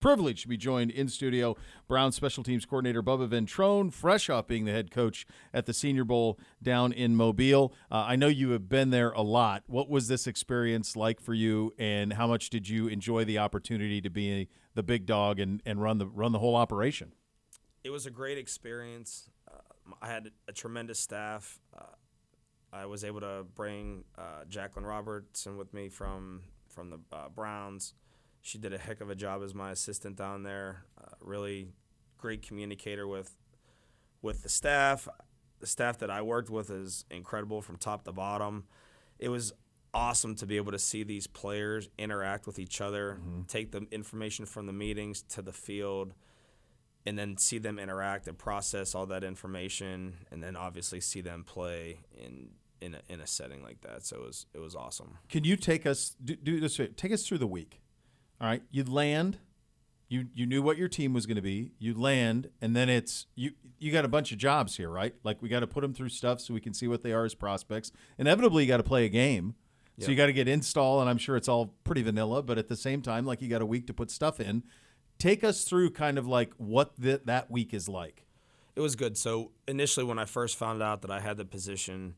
Privileged to be joined in studio, Browns special teams coordinator Bubba Ventrone, fresh off being the head coach at the Senior Bowl down in Mobile. I know you have been there a lot. What was this experience like for you, and how much did you enjoy the opportunity to be the big dog and run the whole operation? It was a great experience. I had a tremendous staff. I was able to bring Jacqueline Robertson with me from the Browns. She did a heck of a job as my assistant down there. Really great communicator with the staff. The staff that I worked with is incredible from top to bottom. It was awesome to be able to see these players interact with each other, take the information from the meetings to the field, and then see them interact and process all that information, and then obviously see them play in a setting like that. So it was awesome. Can you take us do this? Take us through the week. All right, you land. You knew what your team was going to be. You land, and then it's you got a bunch of jobs here, right? Like, we got to put them through stuff so we can see what they are as prospects. Inevitably, you got to play a game. So you got to get install, and I'm sure it's all pretty vanilla, but at the same time, like, you got a week to put stuff in. Take us through kind of like what that week is like. It was good. So initially, when I first found out that I had the position,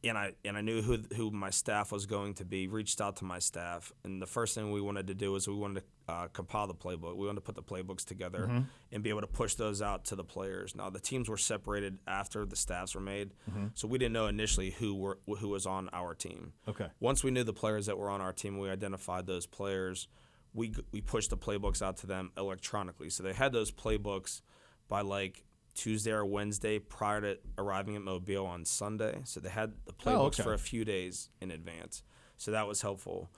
and I knew who my staff was going to be, reached out to my staff, and the first thing we wanted to do is we wanted to compile the playbook. We wanted to put the playbooks together and be able to push those out to the players. Now, the teams were separated after the staffs were made, so we didn't know initially who was on our team. Okay. Once we knew the players that were on our team, we identified those players. We pushed the playbooks out to them electronically. So they had those playbooks by like Tuesday or Wednesday prior to arriving at Mobile on Sunday. So they had the playbooks for a few days in advance. So that was helpful.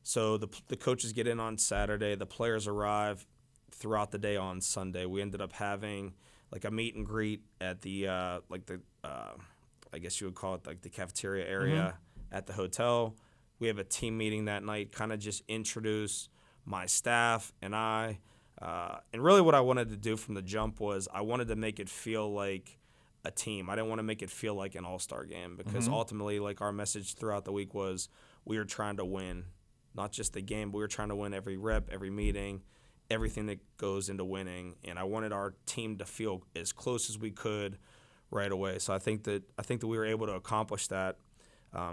So the coaches get in on Saturday. The players arrive throughout the day on Sunday. We ended up having like a meet and greet at the I guess you would call it like the cafeteria area at the hotel. We have a team meeting that night, kind of just introduce my staff and I. And really what I wanted to do from the jump was I wanted to make it feel like a team. I didn't want to make it feel like an all-star game, because ultimately, like, our message throughout the week was we were trying to win, not just the game, but we were trying to win every rep, every meeting, everything that goes into winning. And I wanted our team to feel as close as we could right away. So I think that we were able to accomplish that.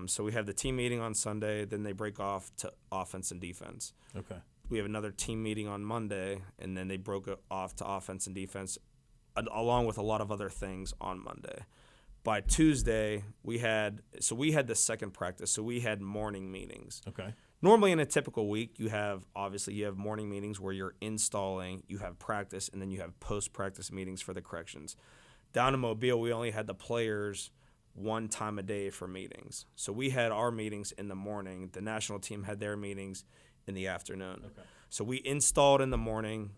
So we have the team meeting on Sunday, then they break off to offense and defense. Okay. We have another team meeting on Monday, and then they broke it off to offense and defense, along with a lot of other things on Monday. By Tuesday, we had the second practice, so we had morning meetings. Okay. Normally in a typical week, you have morning meetings where you're installing, you have practice, and then you have post-practice meetings for the corrections. Down in Mobile, we only had the players one time a day for meetings. So we had our meetings in the morning. The national team had their meetings in the afternoon. Okay. So we installed in the morning,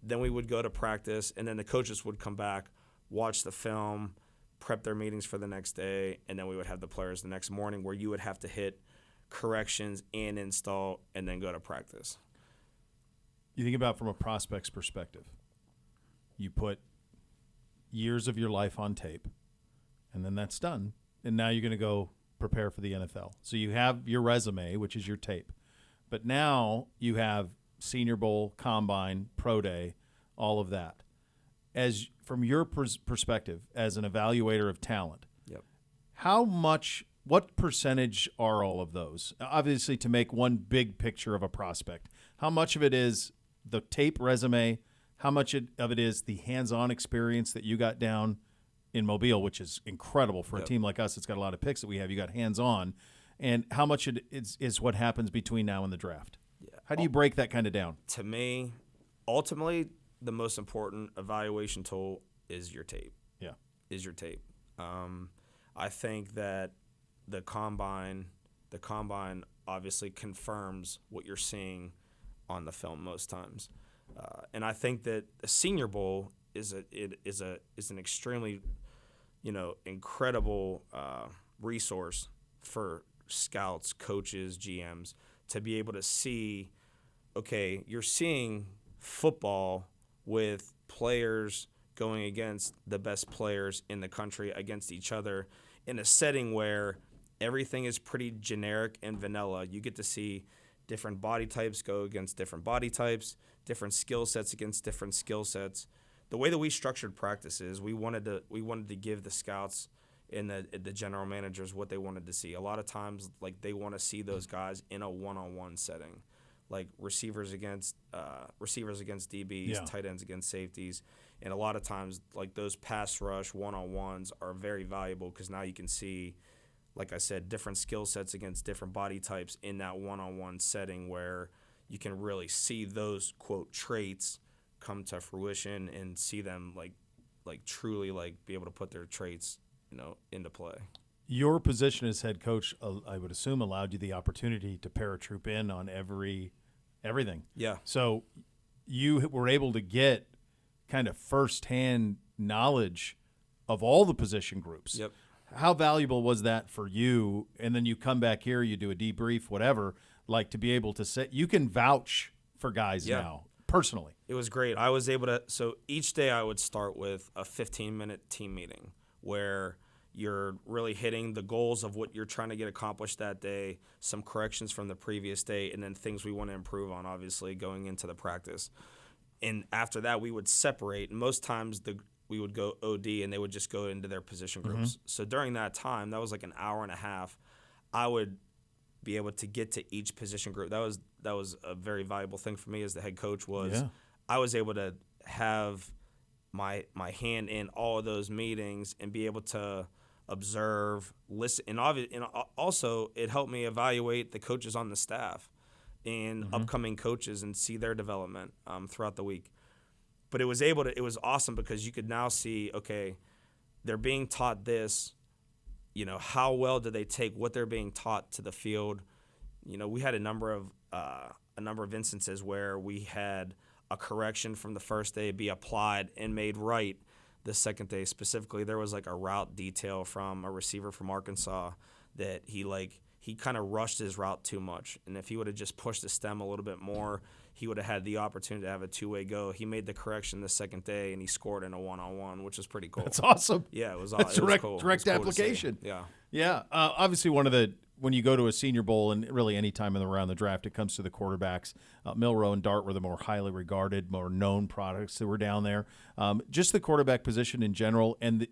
then we would go to practice, and then the coaches would come back, watch the film, prep their meetings for the next day, and then we would have the players the next morning where you would have to hit corrections and install and then go to practice. You think about from a prospect's perspective. You put years of your life on tape, and then that's done, and now you're going to go prepare for the NFL. So you have your resume, which is your tape. But now you have Senior Bowl, Combine, Pro Day, all of that. As from your perspective as an evaluator of talent, what percentage are all of those? Obviously, to make one big picture of a prospect, how much of it is the tape resume? How much of it is the hands-on experience that you got down in Mobile, which is incredible for a team like us? It's got a lot of picks that we have. You got hands-on. And how much it is what happens between now and the draft? Yeah. How do you break that kind of down? To me, ultimately, the most important evaluation tool is your tape. Yeah. Is your tape. I think that the combine obviously confirms what you're seeing on the film most times. And I think that the Senior Bowl is an extremely, incredible resource for scouts, coaches, GMs to be able to see, okay, you're seeing football with players going against the best players in the country against each other in a setting where everything is pretty generic and vanilla. You get to see different body types go against different body types, different skill sets against different skill sets. The way that we structured practices, we wanted to give the scouts and the general managers what they wanted to see. A lot of times, like, they want to see those guys in a one-on-one setting, like receivers against DBs, Yeah. tight ends against safeties. And a lot of times, like, those pass rush one-on-ones are very valuable because now you can see, like I said, different skill sets against different body types in that one-on-one setting where you can really see those, quote, traits come to fruition and see them like truly like be able to put their traits, into play. Your position as head coach, I would assume, allowed you the opportunity to paratroop in on everything. Yeah. So you were able to get kind of firsthand knowledge of all the position groups. Yep. How valuable was that for you? And then you come back here, you do a debrief, whatever, like to be able to say, you can vouch for guys now, personally. It was great. I was able to, so each day I would start with a 15-minute team meeting where you're really hitting the goals of what you're trying to get accomplished that day, some corrections from the previous day, and then things we want to improve on, obviously, going into the practice. And after that, we would separate. And most times we would go OD, and they would just go into their position groups. Mm-hmm. So during that time, that was like an hour and a half, I would be able to get to each position group. That was a very valuable thing for me as the head coach was I was able to have my hand in all of those meetings and be able to observe, listen, and also it helped me evaluate the coaches on the staff and upcoming coaches and see their development throughout the week. But it was awesome because you could now see, okay, they're being taught this, how well do they take what they're being taught to the field? We had a number of instances where we had a correction from the first day be applied and made right the second day. Specifically, there was like a route detail from a receiver from Arkansas that he kind of rushed his route too much. And if he would have just pushed the stem a little bit more, he would have had the opportunity to have a two-way go. He made the correction the second day, and he scored in a one-on-one, which was pretty cool. That's awesome. Yeah, it was. That's it was cool. Direct application. Yeah. Yeah. Obviously, when you go to a Senior Bowl and really any time around the draft, it comes to the quarterbacks. Milroe and Dart were the more highly regarded, more known products that were down there. Just the quarterback position in general and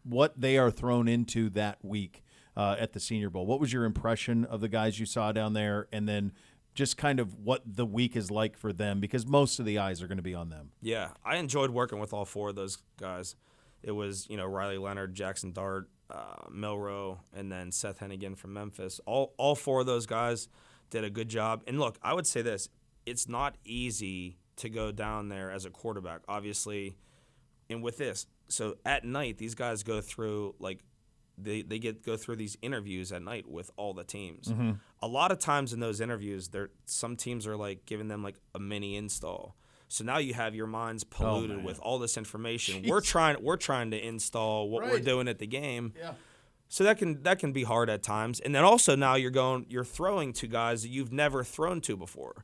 what they are thrown into that week at the Senior Bowl. What was your impression of the guys you saw down there, and then just kind of what the week is like for them, because most of the eyes are going to be on them? Yeah, I enjoyed working with all four of those guys. It was, Riley Leonard, Jackson Dart, Milroe, and then Seth Hennigan from Memphis. All four of those guys did a good job. And look, I would say this. It's not easy to go down there as a quarterback, obviously. And with this, so at night, these guys go through, they go through these interviews at night with all the teams. Mm-hmm. A lot of times in those interviews, some teams are, giving them, a mini install. So now you have your minds polluted with all this information. Jeez. We're trying to install what we're doing at the game. Yeah. So that can be hard at times. And then also now you're throwing to guys that you've never thrown to before.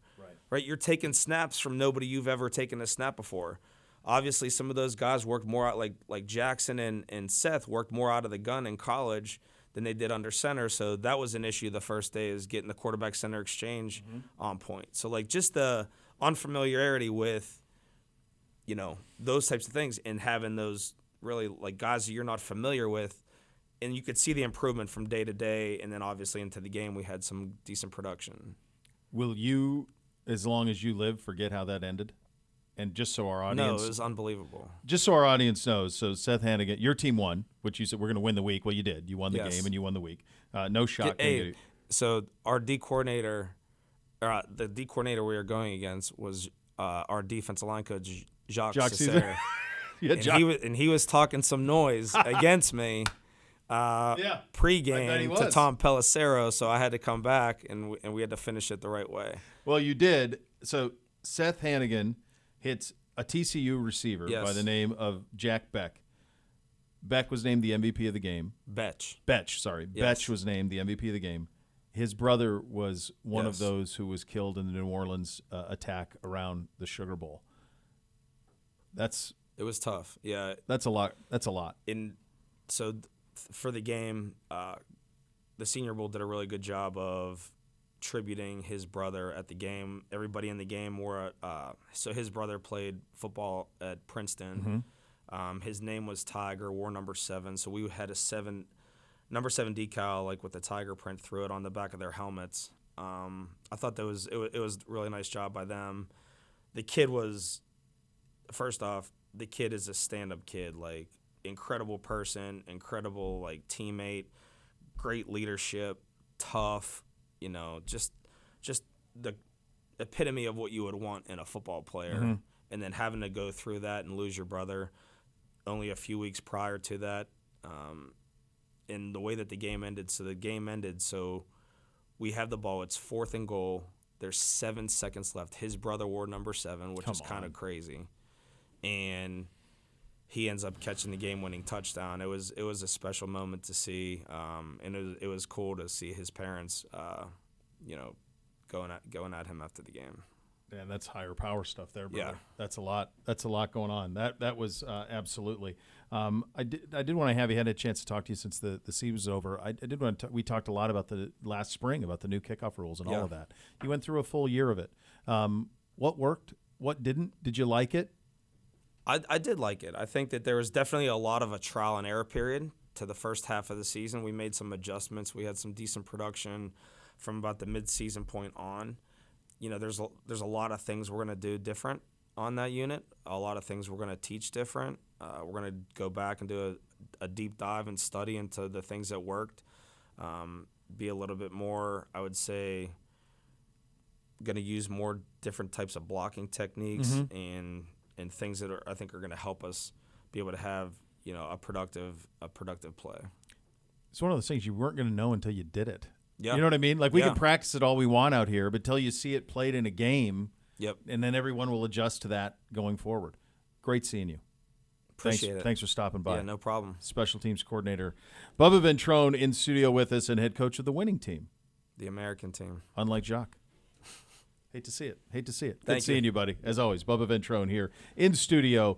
Right? You're taking snaps from nobody you've ever taken a snap before. Obviously, some of those guys worked more out, like Jackson and Seth worked more out of the gun in college than they did under center. So that was an issue the first day, is getting the quarterback center exchange on point. So just the unfamiliarity with, those types of things and having those really guys that you're not familiar with, and you could see the improvement from day to day, and then obviously into the game we had some decent production. Will you, as long as you live, forget how that ended? And just so our audience... No, it was unbelievable. Just so our audience knows, so Seth Hannigan, your team won, which you said we're going to win the week. Well, you did. You won the game and you won the week. No shot. So our D coordinator, the D coordinator we were going against was our defensive line coach, Jacques Cesare. And he was talking some noise against me pregame to Tom Pelissero, so I had to come back, and we had to finish it the right way. Well, you did. So Seth Hannigan hits a TCU receiver by the name of Jack Beck. Beck was named the MVP of the game. Betch, sorry. Yes. Betch was named the MVP of the game. His brother was one of those who was killed in the New Orleans attack around the Sugar Bowl. It was tough. Yeah. That's a lot. For the game, the Senior Bowl did a really good job of tributing his brother at the game. Everybody in the game wore so his brother played football at Princeton. His name was Tiger, wore number 7. So we had a number 7 decal, like with the tiger print through it on the back of their helmets. I thought it was a really nice job by them. The kid was, first off, the kid is a stand-up kid, like incredible person, incredible like teammate, great leadership, tough, just the epitome of what you would want in a football player. And then having to go through that and lose your brother only a few weeks prior to that, and the way that the game ended. So we have the ball. It's 4th and goal. There's 7 seconds left. His brother wore number 7, which is kind of crazy. And he ends up catching the game-winning touchdown. It was a special moment to see, and it was cool to see his parents, going at him after the game. Man, that's higher power stuff there, brother. Yeah. That's a lot. That's a lot going on. That was absolutely. I did want to have you had a chance to talk to you since the season was over. I did want to. We talked a lot about the last spring about the new kickoff rules and all of that. You went through a full year of it. What worked? What didn't? Did you like it? I did like it. I think that there was definitely a lot of a trial and error period to the first half of the season. We made some adjustments. We had some decent production from about the mid-season point on. There's a lot of things we're going to do different on that unit, a lot of things we're going to teach different. We're going to go back and do a deep dive and study into the things that worked, be a little bit more, I would say, going to use more different types of blocking techniques and things that I think are going to help us be able to have a productive play. It's one of those things you weren't going to know until you did it. Yeah. You know what I mean? Like we can practice it all we want out here, but till you see it played in a game, and then everyone will adjust to that going forward. Great seeing you. Appreciate it. Thanks for stopping by. Yeah, no problem. Special teams coordinator Bubba Ventrone in studio with us and head coach of the winning team. The American team. Unlike Jacques. Hate to see it. Thank Good seeing you, buddy. As always, Bubba Ventrone here in studio.